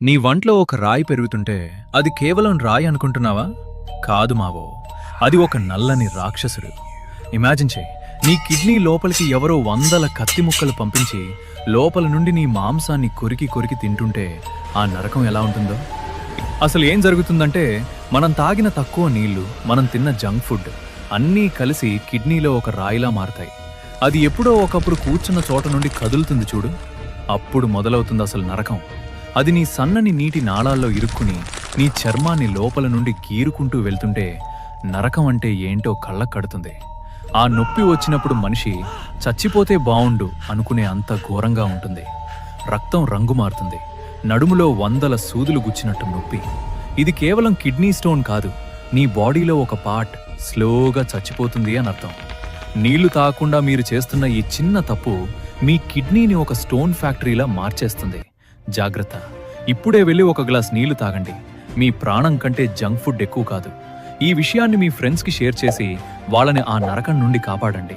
నీ వంట్లో ఒక రాయి పెరుగుతుంటే అది కేవలం రాయి అనుకుంటున్నావా? కాదు మావో, అది ఒక నల్లని రాక్షసుడు. ఇమాజిన్ చేయి, నీ కిడ్నీ లోపలికి ఎవరో వందల కత్తి ముక్కలు పంపించి లోపల నుండి నీ మాంసాన్ని కొరికి కొరికి తింటుంటే ఆ నరకం ఎలా ఉంటుందో. అసలు ఏం జరుగుతుందంటే, మనం తాగిన తక్కువ నీళ్లు, మనం తిన్న జంక్ ఫుడ్ అన్నీ కలిసి కిడ్నీలో ఒక రాయిలా మారతాయి. అది ఎప్పుడో ఒకప్పుడు కూర్చున్న చోట నుండి కదులుతుంది చూడు, అప్పుడు మొదలవుతుంది అసలు నరకం. అది నీ సన్నని నీటి నాళాల్లో ఇరుక్కుని నీ చర్మాన్ని లోపల నుండి గీరుకుంటూ వెళ్తుంటే నరకం అంటే ఏంటో కళ్ళకు కడుతుంది. ఆ నొప్పి వచ్చినప్పుడు మనిషి చచ్చిపోతే బావుండు అనుకునే అంత ఘోరంగా ఉంటుంది. రక్తం రంగు మారుతుంది, నడుములో వందల సూదులు గుచ్చినట్టు నొప్పి. ఇది కేవలం కిడ్నీ స్టోన్ కాదు, నీ బాడీలో ఒక పార్ట్ స్లోగా చచ్చిపోతుంది అని అర్థం. నీళ్లు తాగకుండా మీరు చేస్తున్న ఈ చిన్న తప్పు మీ కిడ్నీని ఒక స్టోన్ ఫ్యాక్టరీలా మార్చేస్తుంది. జాగ్రత్త, ఇప్పుడే వెళ్ళి ఒక గ్లాస్ నీళ్లు తాగండి. మీ ప్రాణం కంటే జంక్ ఫుడ్ ఎక్కువ కాదు. ఈ విషయాన్ని మీ ఫ్రెండ్స్కి షేర్ చేసి వాళ్ళని ఆ నరకం నుండి కాపాడండి.